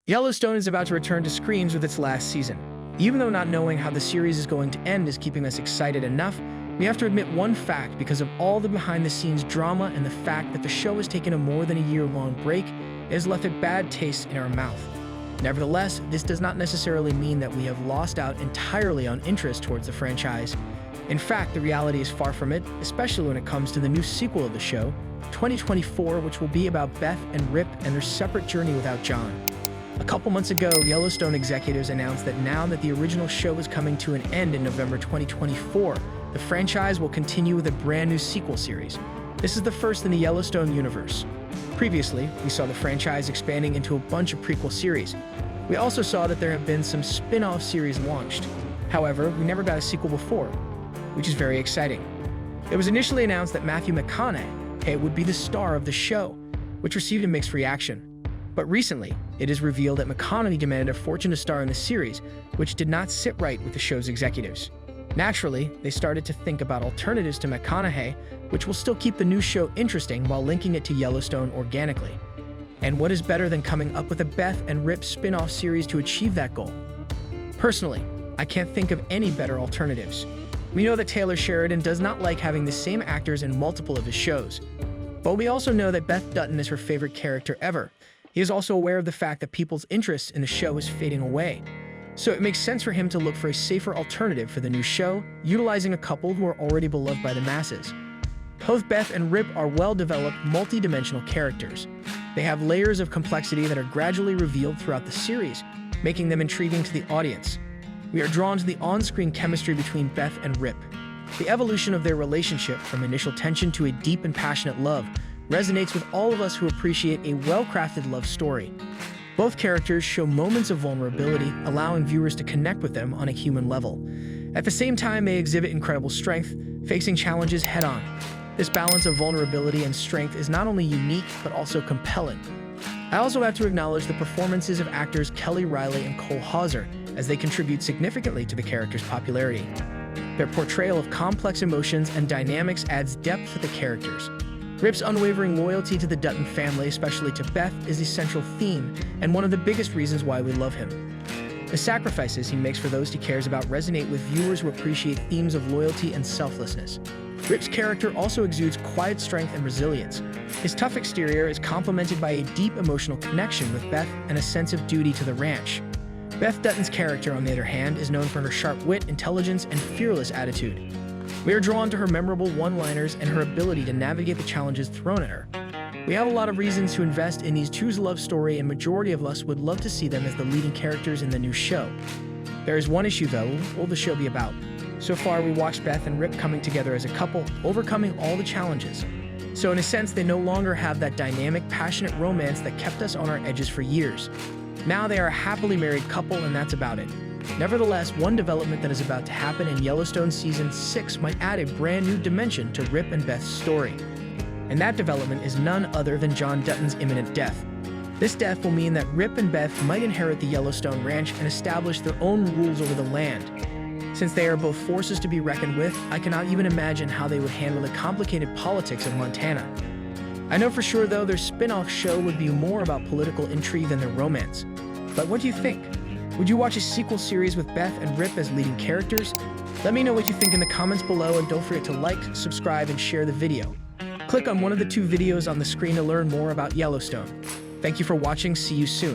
Yellowstone is about to return to screens with its last season. Even though not knowing how the series is going to end is keeping us excited enough, we have to admit one fact because of all the behind-the-scenes drama and the fact that the show has taken a more than a year-long break, it has left a bad taste in our mouth. Nevertheless, this does not necessarily mean that we have lost out entirely on interest towards the franchise. In fact, the reality is far from it, especially when it comes to the new sequel of the show, 2024, which will be about Beth and Rip and their separate journey without John. A couple months ago, Yellowstone executives announced that now that the original show is coming to an end in November 2024, the franchise will continue with a brand new sequel series. This is the first in the Yellowstone universe. Previously, we saw the franchise expanding into a bunch of prequel series. We also saw that there have been some spin-off series launched. However, we never got a sequel before, which is very exciting. It was initially announced that Matthew McConaughey would be the star of the show, which received a mixed reaction. But recently, it is revealed that McConaughey demanded a fortune to star in the series, which did not sit right with the show's executives. Naturally, they started to think about alternatives to McConaughey, which will still keep the new show interesting while linking it to Yellowstone organically. And what is better than coming up with a Beth and Rip spin-off series to achieve that goal? Personally, I can't think of any better alternatives. We know that Taylor Sheridan does not like having the same actors in multiple of his shows. But we also know that Beth Dutton is her favorite character ever. He is also aware of the fact that people's interest in the show is fading away. So it makes sense for him to look for a safer alternative for the new show, utilizing a couple who are already beloved by the masses. Both Beth and Rip are well-developed, multi-dimensional characters. They have layers of complexity that are gradually revealed throughout the series, making them intriguing to the audience. We are drawn to the on-screen chemistry between Beth and Rip. The evolution of their relationship, from initial tension to a deep and passionate love, resonates with all of us who appreciate a well-crafted love story. Both characters show moments of vulnerability, allowing viewers to connect with them on a human level. At the same time, they exhibit incredible strength, facing challenges head-on. This balance of vulnerability and strength is not only unique, but also compelling. I also have to acknowledge the performances of actors Kelly Riley and Cole Hauser, as they contribute significantly to the characters' popularity. Their portrayal of complex emotions and dynamics adds depth to the characters. Rip's unwavering loyalty to the Dutton family, especially to Beth, is the central theme and one of the biggest reasons why we love him. The sacrifices he makes for those he cares about resonate with viewers who appreciate themes of loyalty and selflessness. Rip's character also exudes quiet strength and resilience. His tough exterior is complemented by a deep emotional connection with Beth and a sense of duty to the ranch. Beth Dutton's character, on the other hand, is known for her sharp wit, intelligence, and fearless attitude. We are drawn to her memorable one-liners and her ability to navigate the challenges thrown at her. We have a lot of reasons to invest in these two's love story, and majority of us would love to see them as the leading characters in the new show. There is one issue though. What will the show be about? So far, we watched Beth and Rip coming together as a couple, overcoming all the challenges. So in a sense, they no longer have that dynamic, passionate romance that kept us on our edges for years. Now they are a happily married couple, and that's about it. Nevertheless, one development that is about to happen in Yellowstone Season 6 might add a brand new dimension to Rip and Beth's story. And that development is none other than John Dutton's imminent death. This death will mean that Rip and Beth might inherit the Yellowstone Ranch and establish their own rules over the land. Since they are both forces to be reckoned with, I cannot even imagine how they would handle the complicated politics of Montana. I know for sure, though, their spin-off show would be more about political intrigue than their romance. But what do you think? Would you watch a sequel series with Beth and Rip as leading characters? Let me know what you think in the comments below, and don't forget to like, subscribe, and share the video. Click on one of the two videos on the screen to learn more about Yellowstone. Thank you for watching. See you soon.